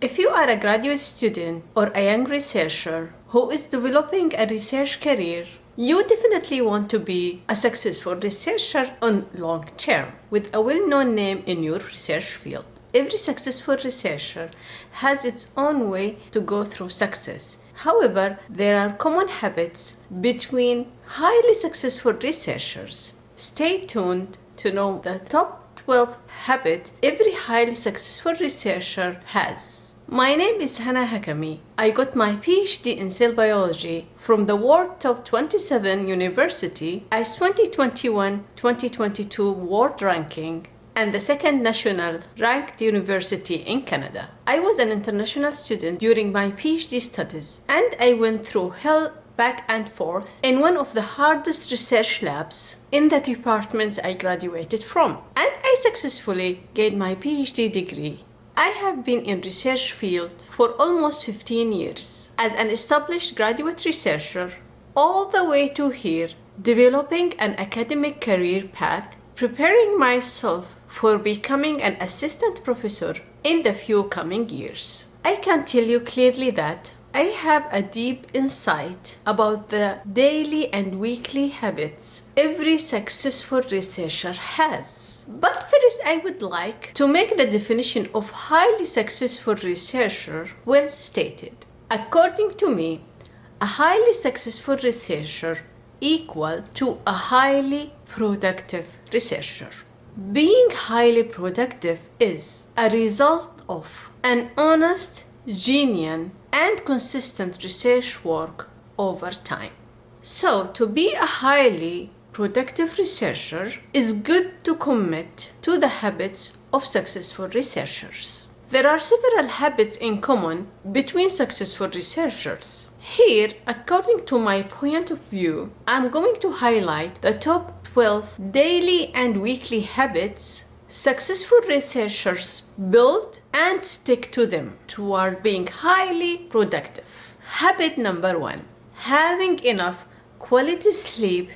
If you are a graduate student or a young researcher who is developing a research career, you definitely want to be a successful researcher on long term with a well-known name in your research field. Every successful researcher has its own way to go through success. However, there are common habits between highly successful researchers. Stay tuned to know the top 12 habits every highly successful researcher has. My name is Hana Hakami. I got my PhD in cell biology from the World Top 27 University as 2021-2022 World Ranking and the second national ranked university in Canada. I was an international student during my PhD studies, and I went through hell back and forth in one of the hardest research labs in the departments I graduated from, and I successfully gained my PhD degree. I have been in research field for almost 15 years as an established graduate researcher, all the way to here, developing an academic career path, preparing myself for becoming an assistant professor in the few coming years. I can tell you clearly that I have a deep insight about the daily and weekly habits every successful researcher has. But first, I would like to make the definition of highly successful researcher well stated. According to me, a highly successful researcher equal to a highly productive researcher. Being highly productive is a result of an honest, genuine, and consistent research work over time. So, to be a highly productive researcher is good to commit to the habits of successful researchers. There are several habits in common between successful researchers. Here, according to my point of view, I'm going to highlight the top 12 daily and weekly habits successful researchers build and stick to them toward being highly productive. Habit number 1, having enough quality sleep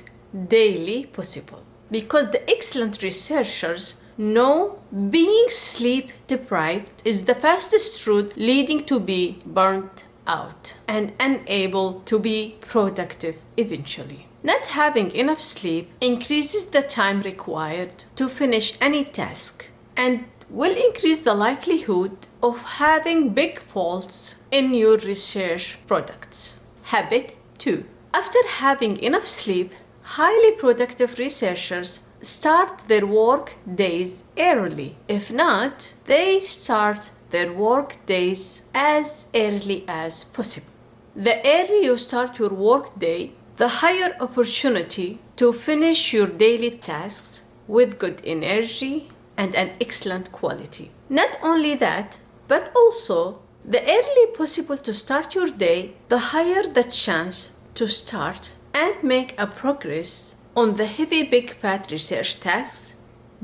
daily possible. Because the excellent researchers know being sleep deprived is the fastest route leading to be burnt out and unable to be productive eventually. Not having enough sleep increases the time required to finish any task and will increase the likelihood of having big faults in your research products. Habit 2. After having enough sleep, highly productive researchers start their work days early. If not, they start their work days as early as possible. The earlier you start your work day, the higher opportunity to finish your daily tasks with good energy and an excellent quality. Not only that, but also the earlier possible to start your day, the higher the chance to start and make a progress on the heavy big fat research tasks,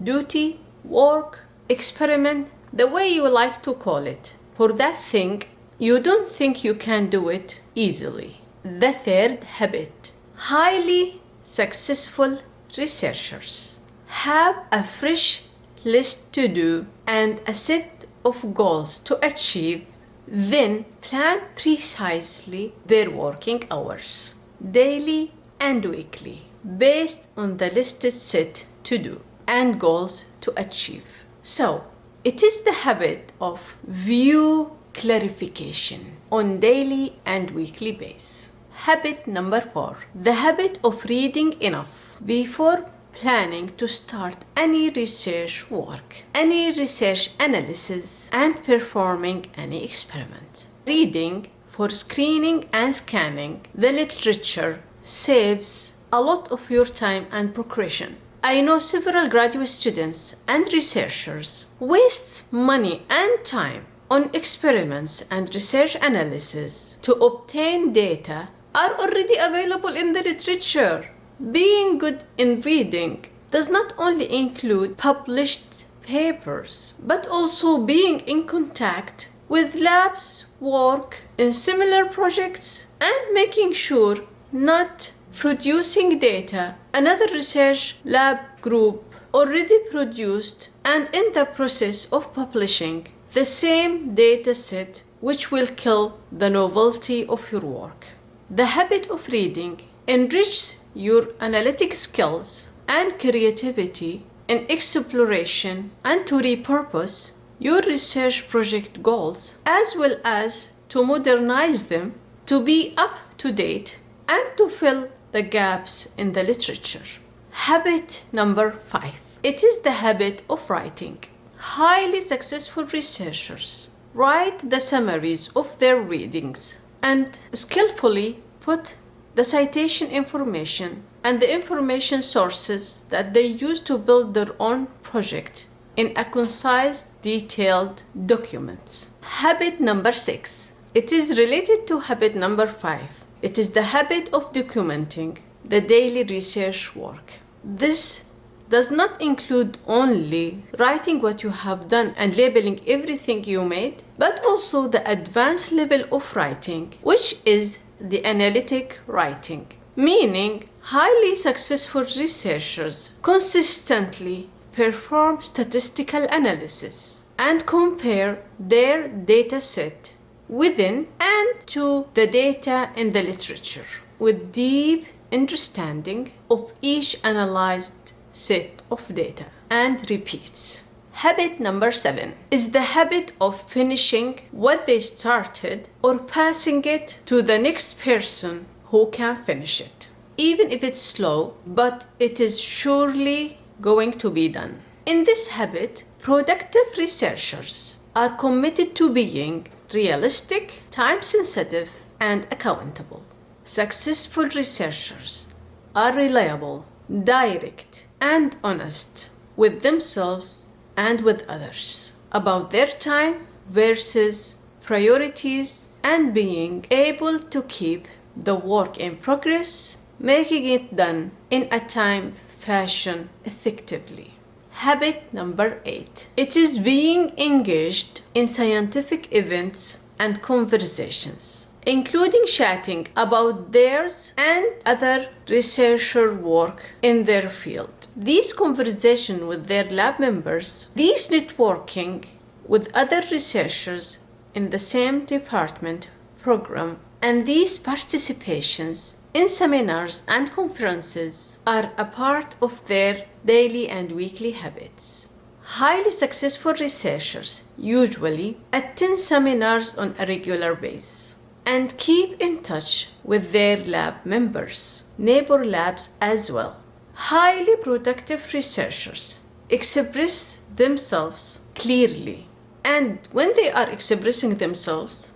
duty, work, experiment, the way you like to call it. For that thing, you don't think you can do it easily. The third habit, highly successful researchers have a fresh list to do and a set of goals to achieve, then plan precisely their working hours, daily and weekly, based on the listed set to do and goals to achieve. So, it is the habit of view clarification on daily and weekly basis. Habit number 4, the habit of reading enough before planning to start any research work, any research analysis, and performing any experiment. Reading for screening and scanning the literature saves a lot of your time and progression. I know several graduate students and researchers waste money and time on experiments and research analysis to obtain data are already available in the literature. Being good in reading does not only include published papers, but also being in contact with labs, work in similar projects, and making sure not producing data another research lab group already produced and in the process of publishing the same data set which will kill the novelty of your work. The habit of reading enriches your analytic skills and creativity in exploration and to repurpose your research project goals, as well as to modernize them to be up to date and to fill the gaps in the literature. Habit number 5. It is the habit of writing. Highly successful researchers write the summaries of their readings and skillfully put the citation information and the information sources that they use to build their own project in a concise, detailed documents. Habit number 6. It is related to habit number 5. It is the habit of documenting the daily research work. This does not include only writing what you have done and labeling everything you made, but also the advanced level of writing, which is the analytic writing, meaning highly successful researchers consistently perform statistical analysis and compare their data set within and to the data in the literature with deep understanding of each analyzed set of data and repeats. Habit number 7 is the habit of finishing what they started or passing it to the next person who can finish it. Even if it's slow, but it is surely going to be done. In this habit, productive researchers are committed to being realistic, time-sensitive, and accountable. Successful researchers are reliable, direct, and honest with themselves and with others about their time versus priorities and being able to keep the work in progress, making it done in a time fashion effectively. Habit number 8. It is being engaged in scientific events and conversations, including chatting about theirs and other researcher work in their field. These conversations with their lab members, these networking with other researchers in the same department, program, and these participations in seminars and conferences are a part of their daily and weekly habits. Highly successful researchers usually attend seminars on a regular basis and keep in touch with their lab members, neighbor labs as well. Highly productive researchers express themselves clearly, and when they are expressing themselves,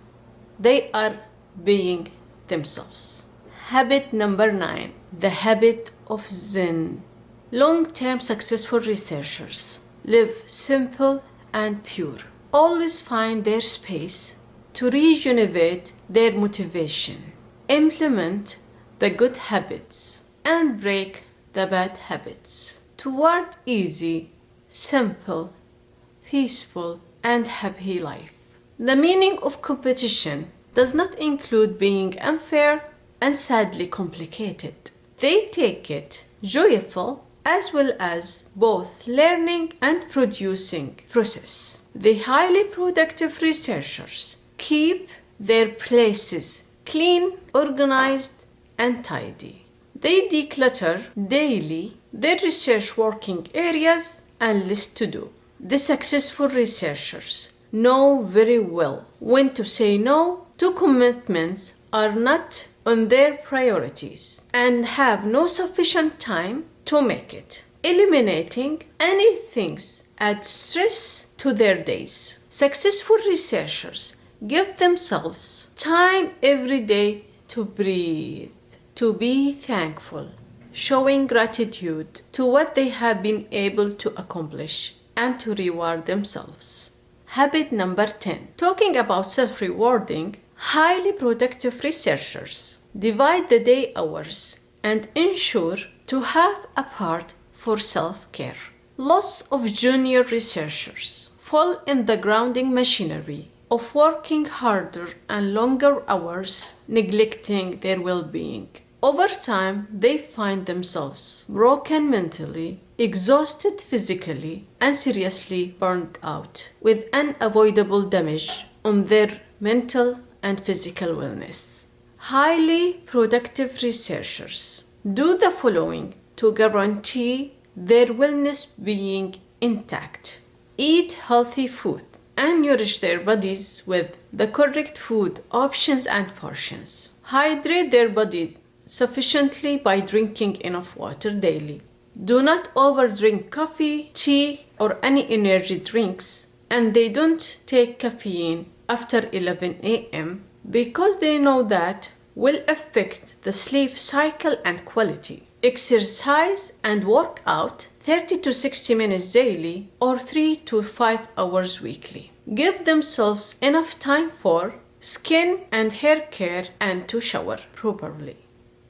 they are being themselves. Habit number 9, the habit of Zen. Long-term successful researchers live simple and pure, always find their space to rejuvenate their motivation, implement the good habits, and break the bad habits toward easy, simple, peaceful, and happy life. The meaning of competition does not include being unfair and sadly complicated. They take it joyful as well as both learning and producing process. The highly productive researchers keep their places clean, organized, and tidy. They declutter daily their research working areas and list to do. The successful researchers know very well when to say no to commitments are not on their priorities and have no sufficient time to make it, eliminating any things add stress to their days. Successful researchers give themselves time every day to breathe, to be thankful, showing gratitude to what they have been able to accomplish, and to reward themselves. Habit number 10. Talking about self-rewarding, highly productive researchers divide the day hours and ensure to have a part for self-care. Lots of junior researchers fall in the grounding machinery of working harder and longer hours, neglecting their well-being. Over time, they find themselves broken mentally exhausted physically and seriously burned out, with unavoidable damage on their mental and physical wellness. Highly productive researchers do the following to guarantee their wellness being intact. Eat healthy food and nourish their bodies with the correct food options and portions. Hydrate their bodies sufficiently by drinking enough water daily. Do not overdrink coffee, tea, or any energy drinks, and they don't take caffeine after 11 a.m. because they know that will affect the sleep cycle and quality. Exercise and work out 30 to 60 minutes daily or 3 to 5 hours weekly. Give themselves enough time for skin and hair care and to shower properly.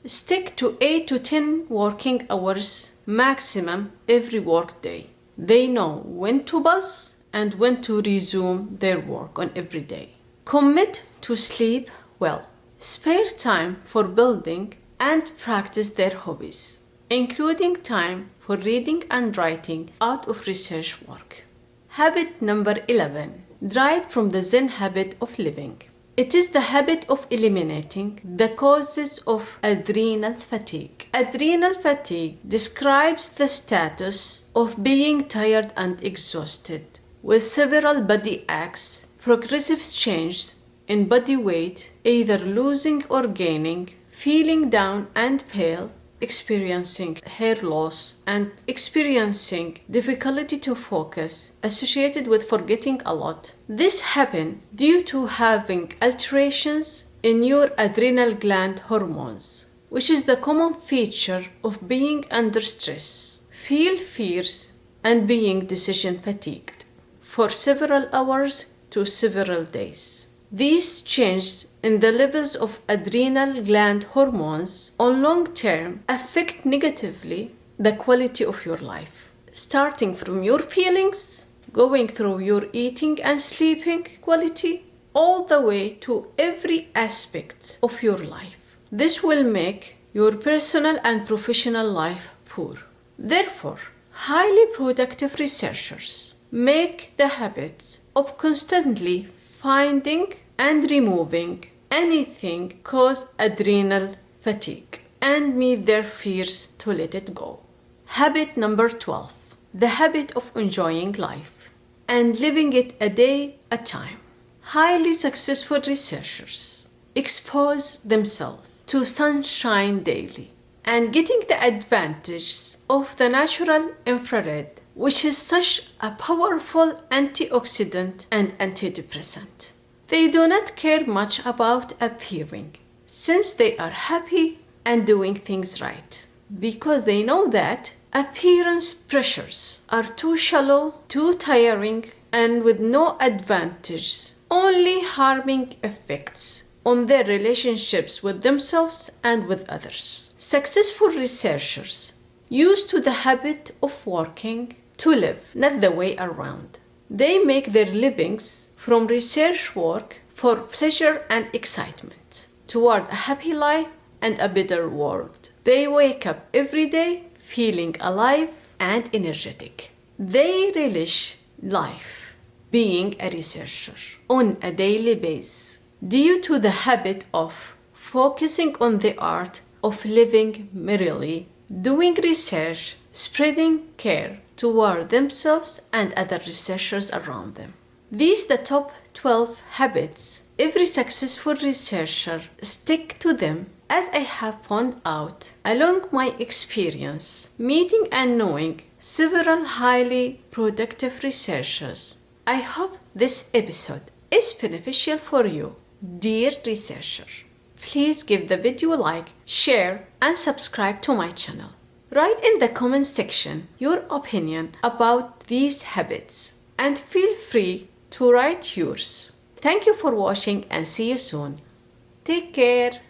Stick to 8 to 10 working hours maximum every work day. They know when to pause and when to resume their work on every day. Commit to sleep well. Spare time for building and practice their hobbies, including time for reading and writing out of research work. Habit number 11. Derived from the Zen habit of living. It is the habit of eliminating the causes of adrenal fatigue. Adrenal fatigue describes the status of being tired and exhausted, with several body aches, progressive changes in body weight, either losing or gaining, feeling down and pale, experiencing hair loss, and experiencing difficulty to focus associated with forgetting a lot. This happens due to having alterations in your adrenal gland hormones, which is the common feature of being under stress, feel fears, and being decision fatigued for several hours to several days. These changes in the levels of adrenal gland hormones on long term affect negatively the quality of your life, starting from your feelings, going through your eating and sleeping quality, all the way to every aspect of your life. This will make your personal and professional life poor. Therefore, highly productive researchers make the habit of constantly finding and removing anything cause adrenal fatigue and meet their fears to let it go. Habit number 12. The habit of enjoying life and living it a day at a time. Highly successful researchers expose themselves to sunshine daily and getting the advantages of the natural infrared, which is such a powerful antioxidant and antidepressant. They do not care much about appearing, since they are happy and doing things right, because they know that appearance pressures are too shallow, too tiring, and with no advantages, only harming effects on their relationships with themselves and with others. Successful researchers used to the habit of working to live, not the way around. They make their livings from research work for pleasure and excitement toward a happy life and a better world. They wake up every day feeling alive and energetic. They relish life, being a researcher on a daily basis due to the habit of focusing on the art of living merrily, doing research, spreading care toward themselves and other researchers around them. These are the top 12 habits. Every successful researcher stick to them, as I have found out along my experience meeting and knowing several highly productive researchers. I hope this episode is beneficial for you, dear researcher. Please give the video a like, share, and subscribe to my channel. Write in the comment section your opinion about these habits and feel free to write yours. Thank you for watching and see you soon. Take care.